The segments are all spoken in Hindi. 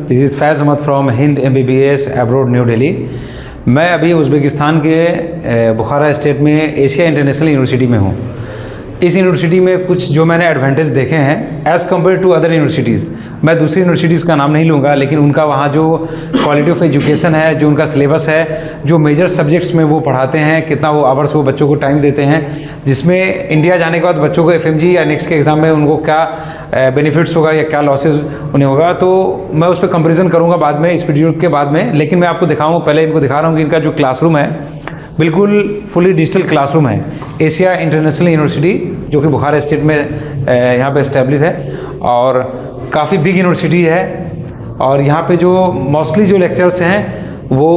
This is Faiz Ahmad from Hind MBBS abroad new Delhi. मैं अभी उज़्बेकिस्तान के बुखारा स्टेट में एशिया इंटरनेशनल यूनिवर्सिटी में हूँ। इस यूनिवर्सिटी में कुछ जो मैंने एडवांटेज देखे हैं as compare to other universities, मैं दूसरी यूनिवर्सिटीज़ का नाम नहीं लूँगा, लेकिन उनका वहाँ जो क्वालिटी ऑफ एजुकेशन है, जो उनका सिलेबस है, जो मेजर सब्जेक्ट्स में वो पढ़ाते हैं, कितना वो आवर्स वो बच्चों को टाइम देते हैं, जिसमें इंडिया जाने के बाद बच्चों को FMG या नेक्स्ट के एग्ज़ाम में उनको क्या बेनिफिट्स होगा या क्या लॉसेज उन्हें होगा, तो मैं उस पर कंपेरिजन करूँगा बाद में, इस वीडियो के बाद में। लेकिन मैं आपको दिखाऊँ, पहले इनको दिखा रहा हूँ कि इनका जो क्लासरूम है बिल्कुल फुली डिजिटल क्लासरूम है। एशिया इंटरनेशनल यूनिवर्सिटी जो कि बुखारा स्टेट में यहाँ पे इस्टेब्लिश है और काफ़ी बिग यूनिवर्सिटी है। और यहाँ पे जो मोस्टली जो लेक्चर्स हैं वो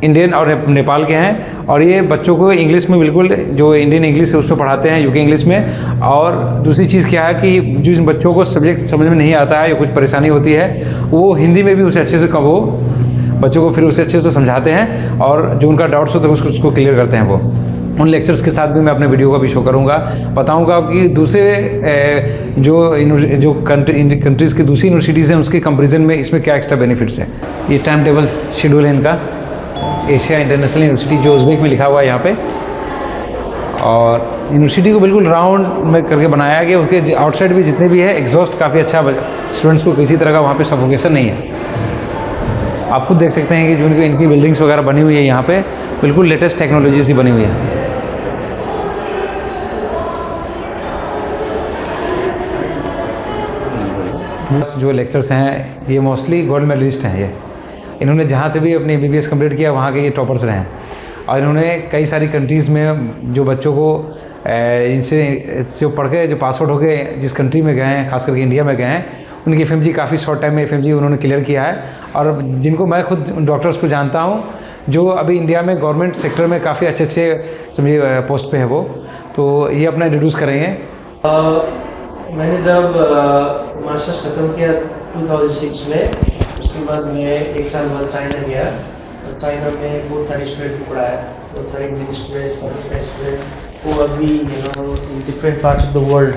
इंडियन और नेपाल के हैं, और ये बच्चों को इंग्लिश में बिल्कुल जो इंडियन इंग्लिश है उस पर पढ़ाते हैं, UK इंग्लिश में। और दूसरी चीज़ क्या है कि जिन बच्चों को सब्जेक्ट समझ में नहीं आता है या कुछ परेशानी होती है, वो हिंदी में भी उसे अच्छे से वो बच्चों को फिर उसे अच्छे से समझाते हैं, और जो उनका डाउट्स होते हैं उसको क्लियर करते हैं वो। उन लेक्चर्स के साथ भी मैं अपने वीडियो का भी शो करूँगा, बताऊँगा कि दूसरे जो कंट्रीज़ की दूसरी यूनिवर्सिटीज़ हैं उसके कंपेरिजन में इसमें क्या एक्स्ट्रा बेनिफिट्स हैं। ये टाइम टेबल शेड्यूल है इनका, एशिया इंटरनेशनल यूनिवर्सिटी जो उज़्बेक में लिखा हुआ है यहाँ पे। और यूनिवर्सिटी को बिल्कुल राउंड में करके बनाया गया, उसके आउटसाइड भी जितने भी है एग्जॉस्ट काफ़ी अच्छा, स्टूडेंट्स को किसी तरह का वहाँ पे सफोकेशन नहीं है। आप खुद देख सकते हैं कि जो इनकी बिल्डिंग्स वगैरह बनी हुई है यहाँ पे बिल्कुल लेटेस्ट टेक्नोलॉजी से बनी हुई है। जो लेक्चर्स हैं ये मोस्टली गोल्ड मेडलिस्ट हैं। ये इन्होंने जहाँ से भी अपनी MBBS कंप्लीट किया वहाँ के ये टॉपर्स रहे हैं, और इन्होंने कई सारी कंट्रीज़ में जो बच्चों को इनसे जो पढ़ के जो पास आउट होके जिस कंट्री में गए हैं, खास करके इंडिया में गए हैं, उनकी FMG काफ़ी शॉर्ट टाइम में FMG उन्होंने क्लियर किया है। और जिनको मैं खुद डॉक्टर्स को जानता हूँ जो अभी इंडिया में गवर्नमेंट सेक्टर में काफ़ी अच्छे समझिए पोस्ट पे है वो, तो ये अपना इंट्रोड्यूस करेंगे। मैंने जब मास्टर्स ख़त्म किया 2006 में, उसके बाद मैं एक साल बाद चाइना गया। चाइना में बहुत सारे स्टूडेंट को पढ़ाया, बहुत सारे इंडियन स्टूडेंट्स, पाकिस्तानी स्टूडेंट को अभी in different parts of the world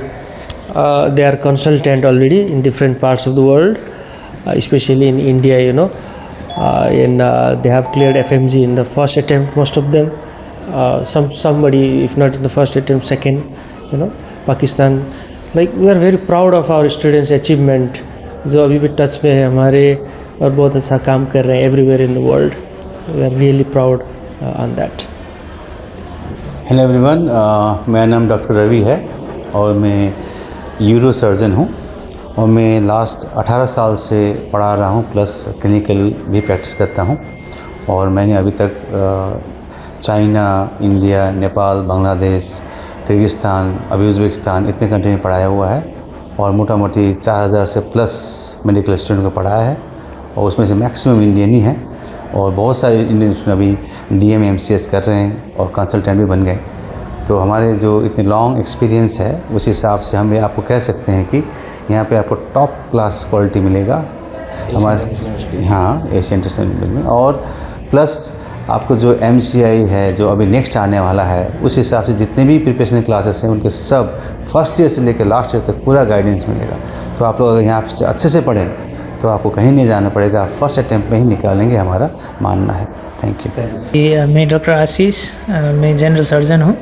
they are consultant already in different parts of the world, especially in India, and they have cleared FMG in the first attempt, most of them. Somebody, if not in the first attempt, second, Pakistan. Like we are very proud of our students' achievement, जो अभी भी टच में है हमारे और बहुत अच्छा काम कर रहे हैं everywhere in the world. We are really proud on that. Hello everyone, मेरा नाम डॉक्टर रवि है और मैं यूरो सर्जन हूँ, और मैं लास्ट 18 साल से पढ़ा रहा हूँ, प्लस क्लिनिकल भी प्रैक्टिस करता हूँ। और मैंने अभी तक China, India, Nepal, Bangladesh, Kyrgyzstan, अभी उज़्बेकिस्तान इतने कंट्री में पढ़ाया हुआ है, और मोटा मोटी 4000 से प्लस मेडिकल स्टूडेंट को पढ़ाया है, और उसमें से मैक्सिमम इंडियन ही हैं, और बहुत सारे इंडियन स्टूडेंट अभी DM MCS कर रहे हैं और कंसल्टेंट भी बन गए। तो हमारे जो इतने लॉन्ग एक्सपीरियंस है उस हिसाब से हम आपको कह सकते हैं कि यहाँ पे आपको टॉप क्लास क्वालिटी मिलेगा हमारे एशिया इंटरनेशनल में। और प्लस आपको जो MCI है जो अभी नेक्स्ट आने वाला है, उस हिसाब से जितने भी प्रिपरेशन क्लासेस हैं उनके सब फर्स्ट ईयर से लेकर लास्ट ईयर तक पूरा गाइडेंस मिलेगा। तो आप लोग अगर यहाँ से अच्छे से पढ़ें तो आपको कहीं नहीं जाना पड़ेगा, फर्स्ट अटैम्प्ट में ही निकालेंगे, हमारा मानना है। Thank you. मैं डॉक्टर आशीष, मैं जनरल सर्जन हूँ,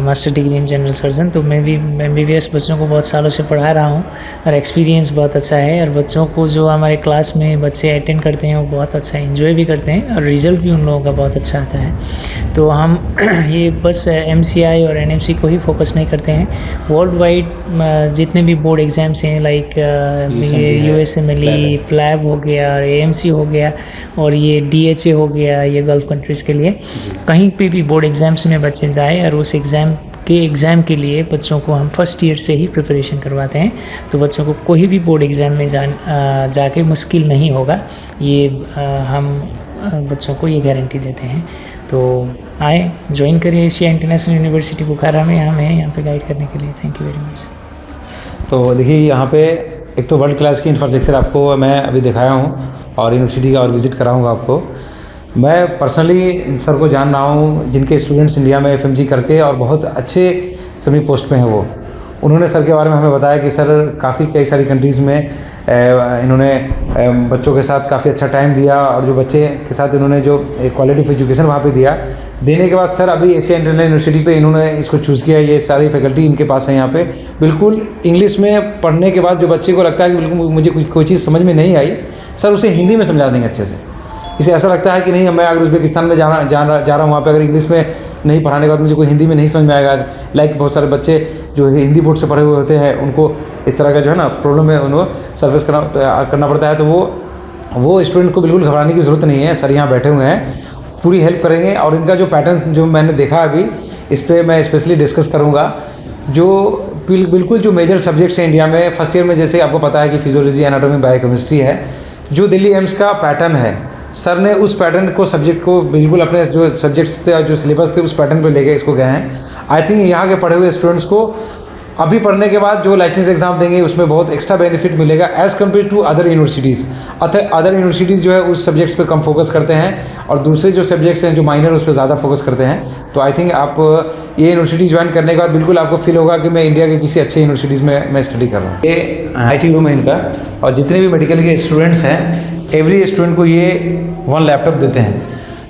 master degree in general surgeon. तो मैं भी MBBS बच्चों को बहुत सालों से पढ़ा रहा हूँ और एक्सपीरियंस बहुत अच्छा है। और बच्चों को जो हमारे क्लास में बच्चे अटेंड करते हैं वो बहुत अच्छा एंजॉय भी करते हैं और रिज़ल्ट भी उन लोगों का बहुत अच्छा आता है। तो हम ये बस MCI और NMC को ही फोकस नहीं करते हैं, वर्ल्ड वाइड जितने भी बोर्ड एग्ज़ाम्स हैं, लाइक USMLE, प्लैब हो गया, AMC हो गया, और ये DHA हो गया, ये गल्फ़ कंट्रीज़ के लिए कहीं पे भी बोर्ड एग्ज़ाम्स में बच्चे जाए और उस एग्ज़ाम के लिए बच्चों को हम फर्स्ट ईयर से ही प्रिपरेशन करवाते हैं। तो बच्चों को कोई भी बोर्ड एग्ज़ाम में जाके मुश्किल नहीं होगा, ये हम बच्चों को ये गारंटी देते हैं। तो आए ज्वाइन करिए एशिया इंटरनेशनल यूनिवर्सिटी बुखारा में, हम हैं यहाँ पे गाइड करने के लिए। Thank you very much. तो देखिए यहाँ पे एक तो वर्ल्ड क्लास की इंफ्रास्ट्रक्चर आपको मैं अभी दिखाया हूँ और यूनिवर्सिटी का और विज़िट कराऊँगा आपको। मैं पर्सनली सर को जान रहा हूँ जिनके स्टूडेंट्स इंडिया में FMG करके और बहुत अच्छे सभी पोस्ट पे हैं, वो उन्होंने सर के बारे में हमें बताया कि सर काफ़ी कई सारी कंट्रीज़ में इन्होंने बच्चों के साथ काफ़ी अच्छा टाइम दिया, और जो बच्चे के साथ इन्होंने जो क्वालिटी ऑफ एजुकेशन वहाँ पे दिया, देने के बाद सर अभी एशिया इंटरनेशनल यूनिवर्सिटी पे इन्होंने इसको चूज़ किया। ये सारी फैकल्टी इनके पास है यहाँ पे। बिल्कुल इंग्लिश में पढ़ने के बाद जो बच्चे को लगता है कि बिल्कुल मुझे कोई चीज़ समझ में नहीं आई, सर उसे हिंदी में समझा देंगे अच्छे से। इसे ऐसा लगता है कि नहीं, मैं अगर उज़्बेकिस्तान में जा रहा हूँ, वहाँ पे अगर इंग्लिश में नहीं पढ़ाने के बाद मुझे कोई हिंदी में नहीं समझ में आएगा, लाइक बहुत सारे बच्चे जो हिंदी बोर्ड से पढ़े हुए होते हैं, उनको इस तरह का जो है ना प्रॉब्लम है, उनको सर्विस करना पड़ता है। तो वो स्टूडेंट को बिल्कुल घबराने की ज़रूरत नहीं है। सर यहाँ बैठे हुए हैं, पूरी हेल्प करेंगे। और इनका जो पैटर्न जो मैंने देखा अभी, इस पर मैं स्पेशली डिस्कस करूँगा। जो बिल्कुल जो मेजर सब्जेक्ट्स हैं इंडिया में, फर्स्ट ईयर में जैसे आपको पता है कि फिजियोलॉजी, एनाटॉमी, बायोकेमिस्ट्री है, जो दिल्ली एम्स का पैटर्न है, सर ने उस पैटर्न को, सब्जेक्ट को बिल्कुल अपने जो सब्जेक्ट्स थे और जो सिलेबस थे उस पैटर्न पे लेके इसको गए हैं। आई थिंक यहाँ के पढ़े हुए स्टूडेंट्स को अभी पढ़ने के बाद जो लाइसेंस एग्ज़ाम देंगे उसमें बहुत एक्स्ट्रा बेनिफिट मिलेगा as compare to other universities. Other universities जो है उस सब्जेक्ट्स पे कम फोकस करते हैं, और दूसरे जो सब्जेक्ट्स हैं जो माइनर उस पर ज़्यादा फोकस करते हैं। तो आई थिंक आप ये यूनिवर्सिटी ज्वाइन करने के बाद बिल्कुल आपको फील होगा कि मैं इंडिया के किसी अच्छे यूनिवर्सिटीज़ में मैं स्टडी कर रहा हूँ। ये IT रूम है इनका, और जितने भी मेडिकल के स्टूडेंट्स हैं, एवरी स्टूडेंट को ये 1 लैपटॉप देते हैं,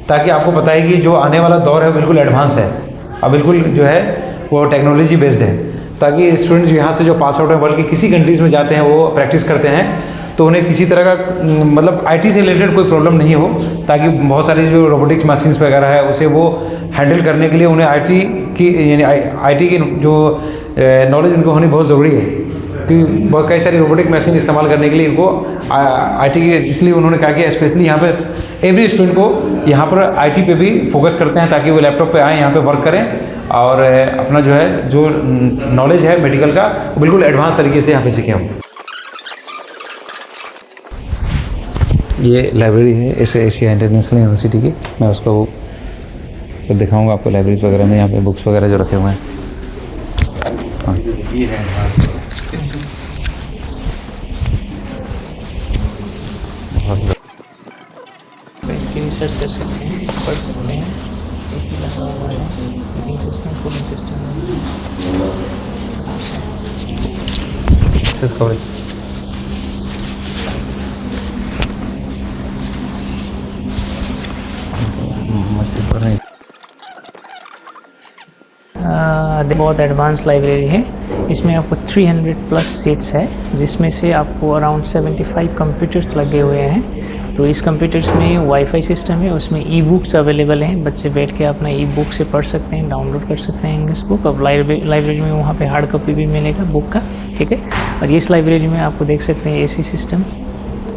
ताकि आपको पता है कि जो आने वाला दौर है वो बिल्कुल एडवांस है, और बिल्कुल जो है वो टेक्नोलॉजी बेस्ड है, ताकि स्टूडेंट्स यहाँ से जो पास आउट हैं वर्ल्ड की किसी कंट्रीज़ में जाते हैं, वो प्रैक्टिस करते हैं, तो उन्हें किसी तरह का मतलब IT से रिलेटेड कोई प्रॉब्लम नहीं हो, ताकि बहुत सारी जो रोबोटिक्स मशीन्स वगैरह है उसे वो हैंडल करने के लिए उन्हें IT की जो नॉलेज उनको होनी बहुत ज़रूरी है, कि बहुत कई सारी रोबोटिक मशीन इस्तेमाल करने के लिए इनको IT की, इसलिए उन्होंने कहा कि स्पेशली यहाँ पे एवरी स्टूडेंट को यहाँ पर IT पे भी फोकस करते हैं, ताकि वो लैपटॉप पे आएँ, यहाँ पे वर्क करें, और अपना जो है जो नॉलेज है मेडिकल का वो बिल्कुल एडवांस तरीके से यहाँ पे सीखें हम। ये लाइब्रेरी है इस एशिया इंटरनेशनल यूनिवर्सिटी की, मैं उसको सब दिखाऊंगा आपको लाइब्रेरीज वगैरह में, यहाँ पे बुक्स वगैरह जो रखे हुए हैं। हाँ। ये है रिसर्च कर सकते हैं, पढ़ सकते हैं, मीटिंग सिस्टम, कूलिंग सिस्टम, बहुत एडवांस लाइब्रेरी है। इसमें आपको 300+ सीट्स है, जिसमें से आपको अराउंड 75 कंप्यूटर्स लगे हुए हैं। तो इस कंप्यूटर्स में वाईफाई सिस्टम है, उसमें ई-बुक्स अवेलेबल हैं, बच्चे बैठ के अपना ई-बुक से पढ़ सकते हैं, डाउनलोड कर सकते हैं इंग्लिश बुक। अब लाइब्रेरी में वहाँ पे हार्ड कॉपी भी मिलेगा बुक का, ठीक है। और इस लाइब्रेरी में आपको देख सकते हैं AC सिस्टम,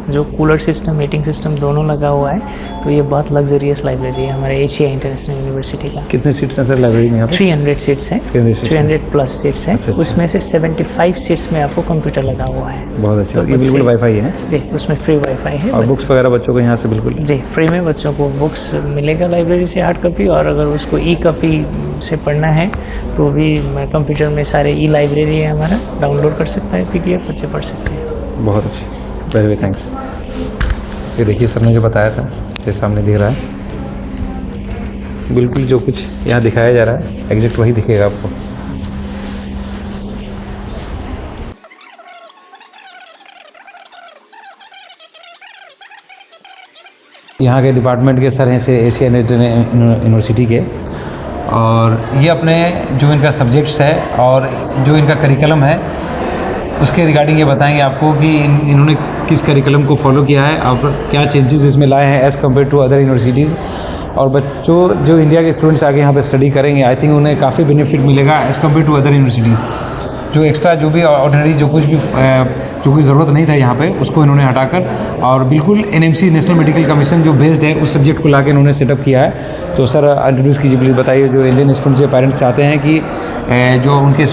जो कूलर सिस्टम, हीटिंग सिस्टम दोनों लगा हुआ है। तो ये बहुत लग्जरियस लाइब्रेरी है हमारे एशिया इंटरनेशनल यूनिवर्सिटी का। कितने सीट्स हैं सर लाइब्रेरी में? 300 सीट्स हैं, 300+ सीट्स हैं। अच्छा। उसमें से 75 सीट्स में आपको कंप्यूटर लगा हुआ है। बहुत अच्छा। तो ये बिल्कुल वाईफाई है जी, उसमें फ्री वाईफाई है, और बुक्स वगैरह बच्चों को यहाँ से बिल्कुल जी फ्री में बच्चों को बुक्स मिलेगा लाइब्रेरी से हार्ड कॉपी, और अगर उसको ई-कॉपी से पढ़ना है तो भी कंप्यूटर में सारे ई-लाइब्रेरी है हमारा, डाउनलोड कर सकता है PDF, बच्चे पढ़ सकते हैं। बहुत अच्छी, वेरी वेरी थैंक्स। ये देखिए सर ने जो बताया था, ये सामने दिख रहा है, बिल्कुल जो कुछ यहाँ दिखाया जा रहा है एग्जैक्ट वही दिखेगा आपको। यहाँ के डिपार्टमेंट के सर हैं से एशिया यूनिवर्सिटी के, और ये अपने जो इनका सब्जेक्ट्स है और जो इनका करिकुलम है उसके रिगार्डिंग ये बताएंगे आपको कि इन्होंने किस करिकुलम को फॉलो किया है और क्या चेंजेस इसमें लाए हैं as compare to other universities. और बच्चों जो इंडिया के स्टूडेंट्स आके यहाँ पे स्टडी करेंगे, आई थिंक उन्हें काफ़ी बेनिफिट मिलेगा as compare to other universities. जो एक्स्ट्रा जो भी ऑर्डिनरी जो कुछ भी जो कोई ज़रूरत नहीं था यहाँ पे, उसको इन्होंने हटाकर और बिल्कुल NMC नेशनल मेडिकल कमीशन जो बेस्ड है उस सब्जेक्ट को लाके इन्होंने सेटअप किया है। तो सर इंट्रोड्यूस कीजिए प्लीज़, बताइए जो इंडियन स्टूडेंट्स या पेरेंट्स चाहते हैं कि जो उनके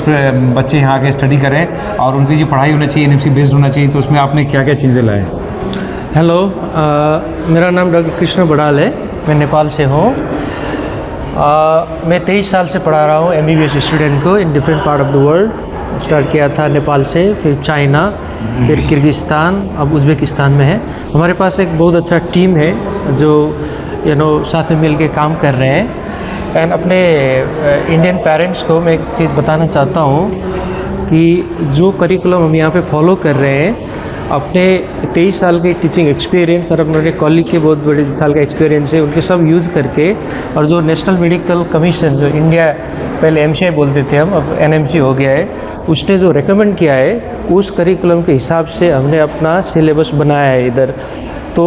बच्चे यहाँ आके स्टडी करें और उनकी जो पढ़ाई होना चाहिए NMC बेस्ड होना चाहिए, तो उसमें आपने क्या क्या चीज़ें लाए? हेलो, मेरा नाम डॉक्टर कृष्ण बड़ाल है, मैं नेपाल से हूँ। मैं 23 साल से पढ़ा रहा हूँ MBBS स्टूडेंट को in different part of the world. Start किया था नेपाल से, फिर चाइना, फिर किर्गिस्तान, अब उज़्बेकिस्तान में है। हमारे पास एक बहुत अच्छा टीम है जो साथ में मिल के काम कर रहे हैं। एंड अपने इंडियन पेरेंट्स को मैं एक चीज़ बताना चाहता हूँ कि जो करिकुलम हम यहाँ पे फॉलो कर रहे हैं, अपने 23 साल के टीचिंग एक्सपीरियंस और अपने कॉलीग के बहुत बड़े साल का एक्सपीरियंस है, उनके सब यूज़ करके, और जो नेशनल मेडिकल कमीशन जो इंडिया पहले MCI बोलते थे हम, अब NMC हो गया है, उसने जो रेकमेंड किया है उस करिकुलम के हिसाब से हमने अपना सिलेबस बनाया है इधर। तो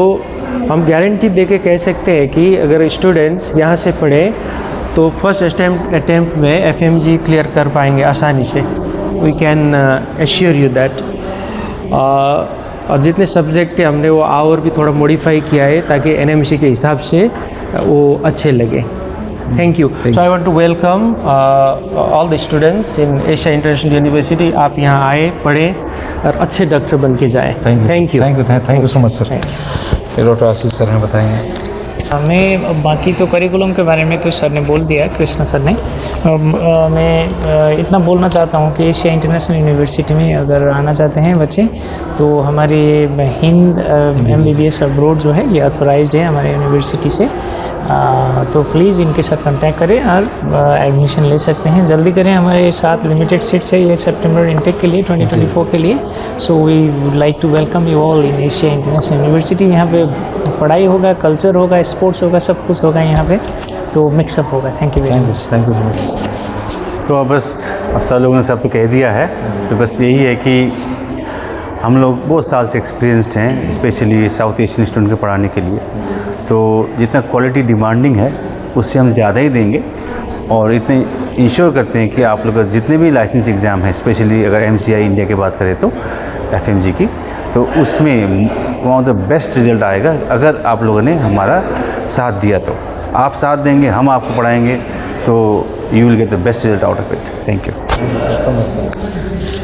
हम गारंटी दे के कह सकते हैं कि अगर स्टूडेंट्स यहाँ से पढ़ें तो फर्स्ट अटैम्प्ट में FMG क्लियर कर पाएंगे आसानी से। We can assure you that. और जितने सब्जेक्ट है हमने वो और भी थोड़ा मॉडिफाई किया है ताकि NMC के हिसाब से वो अच्छे लगे। Thank you. So I want to welcome all the students in Asia international University. आप यहाँ आए, पढ़ें और अच्छे डॉक्टर बन के जाएँ। Thank you so much sir. Doctor Ashish sir हैं, बताएंगे। हमें बाकी तो करिकुलम के बारे में तो सर ने बोल दिया, कृष्णा सर ने। मैं इतना बोलना चाहता हूँ कि एशिया इंटरनेशनल यूनिवर्सिटी में अगर आना चाहते हैं बच्चे, तो हमारे हिंद MBBS अब्रोड जो है ये ऑथोराइज्ड है हमारे यूनिवर्सिटी से। तो प्लीज़ इनके साथ कांटेक्ट करें और एडमिशन ले सकते हैं। जल्दी करें, हमारे साथ लिमिटेड सीट्स है ये सितंबर इनटेक के लिए 2024 के लिए। So we would like to welcome you all in Asia international University. यहाँ पे पढ़ाई होगा, कल्चर होगा, स्पोर्ट्स होगा, सब कुछ होगा यहाँ पे, तो मिक्सअप होगा। Thank you very much. Thank you so much. तो अब सब लोगों ने सब तो कह दिया है, तो बस यही है कि हम लोग बहुत साल से एक्सपीरियंस्ड हैं, स्पेशली साउथ एशियन स्टूडेंट को पढ़ाने के लिए। तो जितना क्वालिटी डिमांडिंग है उससे हम ज़्यादा ही देंगे, और इतने इंश्योर करते हैं कि आप लोग का जितने भी लाइसेंस एग्ज़ाम है, स्पेशली अगर MCI इंडिया की बात करें तो FMG की, तो उसमें one of the best result आएगा अगर आप लोगों ने हमारा साथ दिया। तो आप साथ देंगे, हम आपको पढ़ाएंगे, तो you will get the best result out of it. Thank you.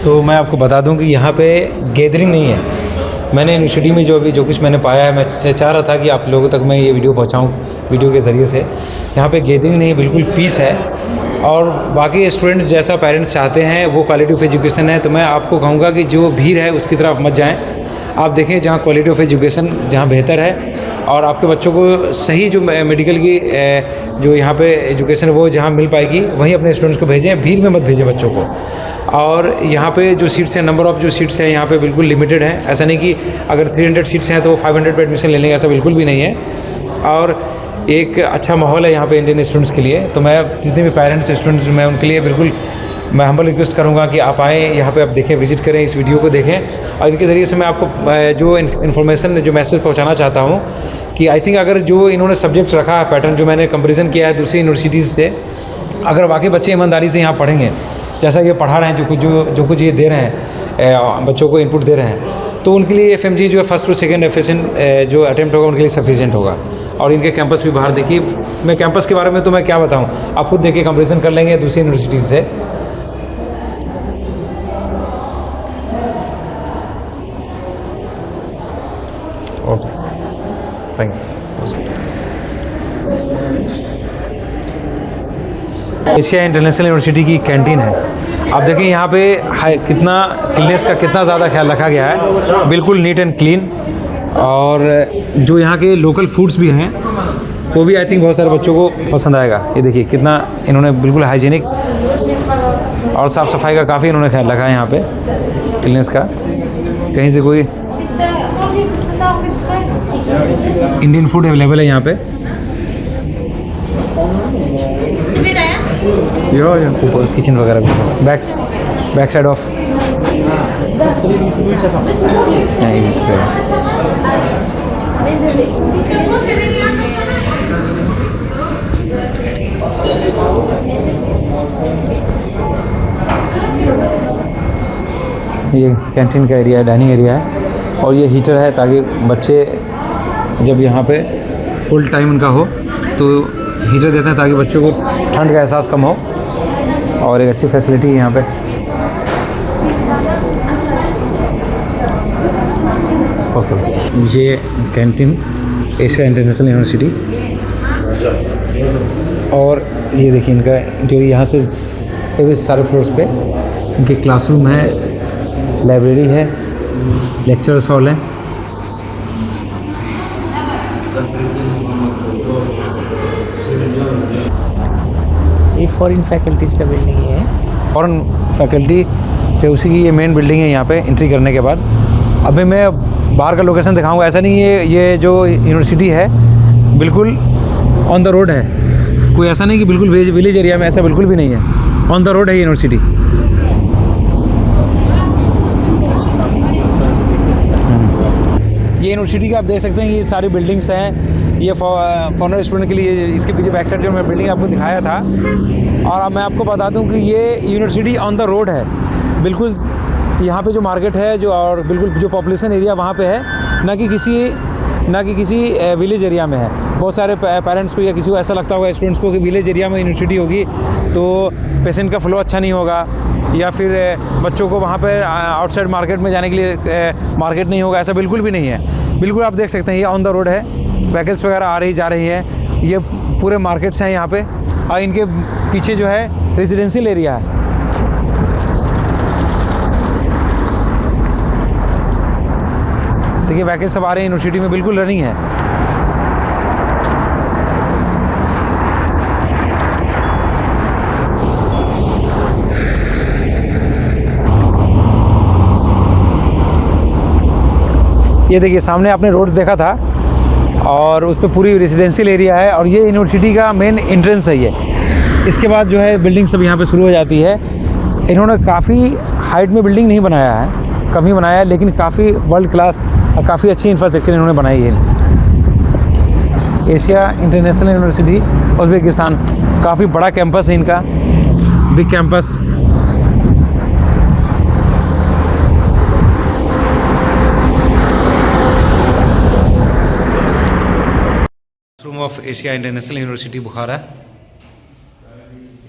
तो मैं आपको बता दूं कि यहाँ पे गैदरिंग नहीं है। मैंने यूनिवर्सिटी में जो कुछ मैंने पाया है, मैं चाह रहा था कि आप लोगों तक मैं ये वीडियो पहुँचाऊँ वीडियो के ज़रिए से। यहाँ पे गैदरिंग नहीं है, बिल्कुल पीस है, और बाकी स्टूडेंट्स जैसा पेरेंट्स चाहते हैं वो क्वालिटी ऑफ एजुकेशन है। तो मैं आपको कहूँगा कि जो भीड़ है उसकी तरफ मत जाएँ। आप देखें जहाँ क्वालिटी ऑफ एजुकेशन जहाँ बेहतर है, और आपके बच्चों को सही जो मेडिकल की जो यहाँ पे एजुकेशन वो जहाँ मिल पाएगी वहीं अपने स्टूडेंट्स को भेजें, भीड़ में मत भेजें बच्चों को। और यहाँ पे जो सीट्स हैं, नंबर ऑफ़ जो सीट्स हैं यहाँ पे बिल्कुल लिमिटेड है। ऐसा नहीं कि अगर 300 सीट्स हैं तो 500 पे एडमिशन ले लेंगे, ऐसा बिल्कुल भी नहीं है। और एक अच्छा माहौल है यहाँ पे इंडियन स्टूडेंट्स के लिए। तो मैं जितने भी पेरेंट्स स्टूडेंट्स मैं उनके लिए बिल्कुल मैं हम्बल रिक्वेस्ट करूँगा कि आप आएँ यहाँ पे, आप देखें, विजिट करें, इस वीडियो को देखें। और इनके ज़रिए से मैं आपको जो इन्फॉर्मेशन जो मैसेज पहुँचाना चाहता हूँ कि आई थिंक अगर जो इन्होंने सब्जेक्ट रखा है, पैटर्न जो मैंने कंपेरिजन किया है दूसरी यूनिवर्सिटीज़ से, अगर वाकई बच्चे ईमानदारी से यहाँ पढ़ेंगे, जैसा कि पढ़ा रहे हैं, जो कुछ ये दे रहे हैं, बच्चों को इनपुट दे रहे हैं, तो उनके लिए FMG जो है फर्स्ट और सेकंड एफिशिएंट जो अटैम्प्ट होगा उनके लिए सफिशिएंट होगा। और इनके कैंपस भी बाहर देखिए, मैं कैंपस के बारे में तो मैं क्या बताऊँ, आप खुद देखिए, कंपेरिजन कर लेंगे दूसरी यूनिवर्सिटीज़ से। Okay, thank you. Asia international university की कैंटीन है। आप देखिए यहाँ पे कितना क्लीनेस का कितना ज़्यादा ख्याल रखा गया है, बिल्कुल नीट एंड क्लीन। और जो यहाँ के लोकल फूड्स भी हैं वो भी आई थिंक बहुत सारे बच्चों को पसंद आएगा। ये देखिए कितना इन्होंने बिल्कुल हाइजीनिक और साफ़ सफाई का काफ़ी इन्होंने ख्याल रखा है यहाँ पे, क्लीनेस का। कहीं से कोई इंडियन फूड अवेलेबल है यहाँ पे। ऊपर किचन वगैरह भी, बैक साइड ऑफ ये कैंटीन का एरिया है, डाइनिंग एरिया है, और ये हीटर है ताकि बच्चे जब यहाँ पे फुल टाइम उनका हो तो हीटर देते हैं ताकि बच्चों को ठंड का एहसास कम हो। और एक अच्छी फैसिलिटी है यहाँ पे। ये कैंटीन एशिया इंटरनेशनल यूनिवर्सिटी, और ये देखिए इनका जो यहाँ से सारे फ्लोर्स पे इनके क्लासरूम है, लाइब्रेरी है, लेक्चर्स हॉल है। ये फॉरेन फैकल्टीज़ का बिल्डिंग है। फॉरेन फैकल्टी तो उसी की ये मेन बिल्डिंग है यहाँ पे एंट्री करने के बाद। अभी मैं बाहर का लोकेशन दिखाऊंगा। ऐसा नहीं है, ये जो यूनिवर्सिटी है बिल्कुल ऑन द रोड है, कोई ऐसा नहीं कि बिल्कुल विलेज एरिया में, ऐसा बिल्कुल भी नहीं है, ऑन द रोड है यूनिवर्सिटी। ये यूनिवर्सिटी का आप देख सकते हैं, ये सारी बिल्डिंग्स हैं, ये फॉरेनर स्टूडेंट के लिए। इसके पीछे बैक साइड जो मैं बिल्डिंग आपको दिखाया था। और अब मैं आपको बता दूं कि ये यूनिवर्सिटी ऑन द रोड है बिल्कुल। यहाँ पे जो मार्केट है जो, और बिल्कुल जो पॉपुलेशन एरिया वहाँ पे है, ना कि किसी विलेज एरिया में है। बहुत सारे पेरेंट्स को या किसी को ऐसा लगता होगा, स्टूडेंट्स को, कि विलेज एरिया में यूनिवर्सिटी होगी तो पेशेंट का फ्लो अच्छा नहीं होगा, या फिर बच्चों को वहाँ पे आउटसाइड मार्केट में जाने के लिए मार्केट नहीं होगा। ऐसा बिल्कुल भी नहीं है। बिल्कुल आप देख सकते हैं, ये ऑन द रोड है, व्हीकल्स वगैरह आ रही जा रही है। ये पूरे मार्केट्स हैं यहाँ पे, और इनके पीछे जो है रेजिडेंशियल एरिया है। देखिए व्हीकल सब आ रहे हैं यूनिवर्सिटी में, बिल्कुल रनिंग है। ये देखिए सामने आपने रोड देखा था, और उस पर पूरी रेजिडेंशियल एरिया है, और ये यूनिवर्सिटी का मेन एंट्रेंस है ये। इसके बाद जो है बिल्डिंग सब यहाँ पे शुरू हो जाती है। इन्होंने काफ़ी हाइट में बिल्डिंग नहीं बनाया है, कम ही बनाया है, लेकिन काफ़ी वर्ल्ड क्लास और काफ़ी अच्छी इंफ्रास्ट्रक्चर इन्होंने बनाई है। एशिया इंटरनेशनल यूनिवर्सिटी उज़्बेकिस्तान, काफ़ी बड़ा कैंपस है इनका, big campus. Rome of Asia international university Bukhara.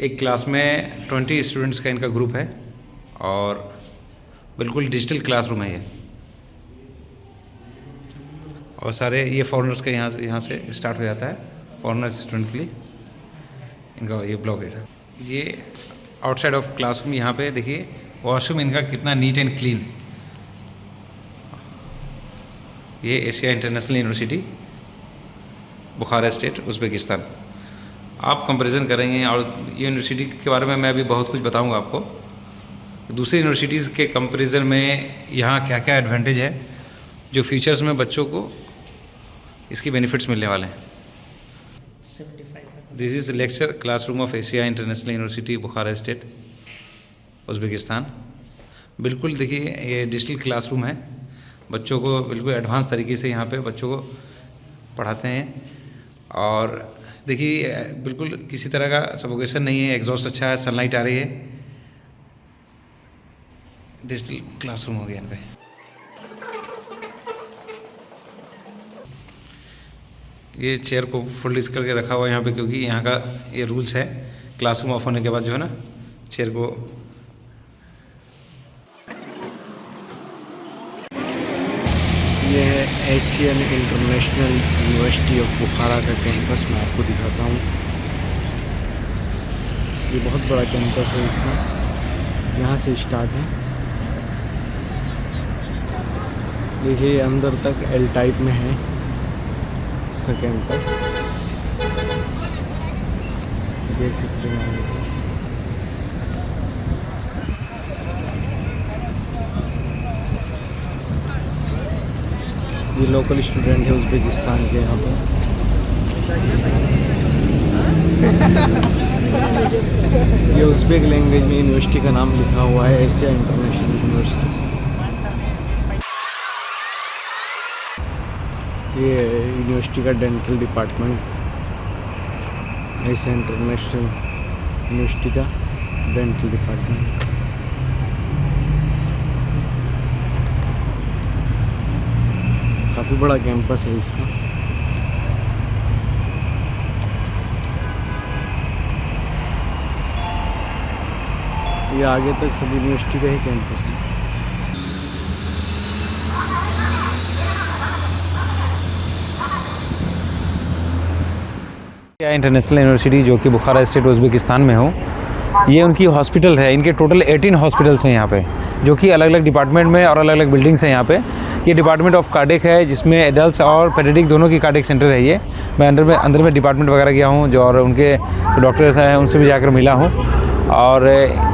एक क्लास में 20 स्टूडेंट्स का इनका ग्रुप है, और बिल्कुल डिजिटल क्लासरूम है ये। और सारे ये फॉरेनर्स का यहाँ से स्टार्ट हो जाता है, फॉरेनर्स स्टूडेंट के लिए इनका ये ब्लॉक है। ये आउटसाइड ऑफ क्लासरूम, यहाँ पे देखिए वॉशरूम इनका कितना नीट एंड क्लीन। ये एशिया इंटरनेशनल यूनिवर्सिटी बुखारा स्टेट उज़्बेकिस्तान। आप कंपैरिजन करेंगे, और ये यूनिवर्सिटी के बारे में मैं अभी बहुत कुछ बताऊंगा आपको, दूसरी यूनिवर्सिटीज़ के कंपैरिजन में यहाँ क्या क्या एडवांटेज है, जो फ्यूचर्स में बच्चों को इसकी बेनिफिट्स मिलने वाले हैं। This is lecture classroom of Asia international university Bukhara state Uzbekistan. बिल्कुल देखिए ये डिजिटल क्लासरूम है, बच्चों को बिल्कुल एडवांस तरीके से यहाँ पे बच्चों को पढ़ाते हैं। और देखिए बिल्कुल किसी तरह का सफोकेशन नहीं है, एग्जॉस्ट अच्छा है, सनलाइट आ रही है। डिजिटल क्लासरूम हो गया इनका। ये चेयर को फुल डिस्क करके रखा हुआ है यहाँ पे, क्योंकि यहाँ का ये रूल्स है, क्लासरूम ऑफ होने के बाद जो है ना चेयर को। ये है एशियन इंटरनेशनल यूनिवर्सिटी ऑफ बुखारा का कैंपस, मैं आपको दिखाता हूँ। ये बहुत बड़ा कैंपस है इसका, यहाँ से स्टार्ट है। देखिए ये अंदर तक एल टाइप में है इसका कैंपस, देख सकते हैं। ये लोकल स्टूडेंट है उज़्बेकिस्तान के यहाँ पर। ये उज़्बेक लैंग्वेज में यूनिवर्सिटी का नाम लिखा हुआ है, एशिया इंटरनेशनल यूनिवर्सिटी। ये यूनिवर्सिटी का dental department, Asia international university का डेंटल डिपार्टमेंट। काफ़ी बड़ा कैंपस है इसका। ये आगे तक सभी यूनिवर्सिटी का ही कैंपस है। इंटरनेशनल यूनिवर्सिटी जो कि बुखारा स्टेट उज़्बेकिस्तान में हो, ये उनकी हॉस्पिटल है। इनके टोटल 18 हॉस्पिटल्स हैं यहाँ पे, जो कि अलग अलग डिपार्टमेंट में और अलग अलग बिल्डिंग्स हैं यहाँ पे। ये डिपार्टमेंट ऑफ कार्डिक है, जिसमें एडल्ट्स और पेडियाट्रिक दोनों की कार्डिक सेंटर है ये। मैं अंदर में डिपार्टमेंट वगैरह गया हूँ, जो और उनके डॉक्टर्स हैं उनसे भी जाकर मिला हूँ। और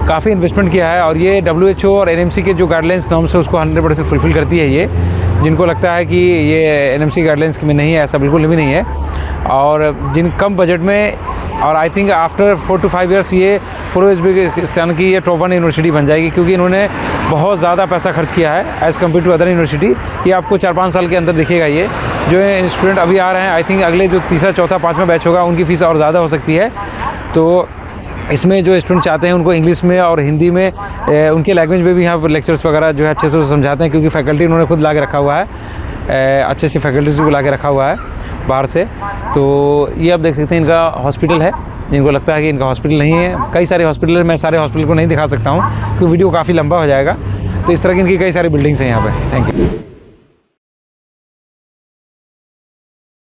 काफ़ी इन्वेस्टमेंट किया है और ये WHO और NMC के जो गाइडलाइंस नॉर्म्स है उसको 100% फुलफ़िल करती है ये। जिनको लगता है कि ये NMC गाइडलाइंस में नहीं है, ऐसा बिल्कुल भी नहीं है। और जिन कम बजट में, और I think after 4 to 5 years ये पूरे उज़्बेकिस्तान की ये टॉप 1 यूनिवर्सिटी बन जाएगी, क्योंकि इन्होंने बहुत ज़्यादा पैसा खर्च किया है as compare to other university. ये आपको 4-5 साल के अंदर दिखेगा। ये जो स्टूडेंट अभी आ रहे हैं, आई थिंक अगले जो तीसरा, चौथा, 5वां बैच होगा उनकी फ़ीस और ज़्यादा हो सकती है। तो इसमें जो स्टूडेंट चाहते हैं उनको इंग्लिश में और हिंदी में उनके लैंग्वेज में भी यहाँ पर लेक्चर्स वगैरह जो है अच्छे से समझाते हैं, क्योंकि फैकल्टी उन्होंने खुद ला के रखा हुआ है, अच्छे से फैकल्टीज़ को ला के रखा हुआ है बाहर से। तो ये आप देख सकते हैं इनका हॉस्पिटल है। जिनको लगता है कि इनका हॉस्पिटल नहीं है, कई सारे हॉस्पिटल है, मैं सारे हॉस्पिटल को नहीं दिखा सकता हूँ क्योंकि वीडियो काफ़ी लंबा हो जाएगा। तो इस तरह की इनकी कई सारी बिल्डिंग्स हैं यहाँ पे। Thank you.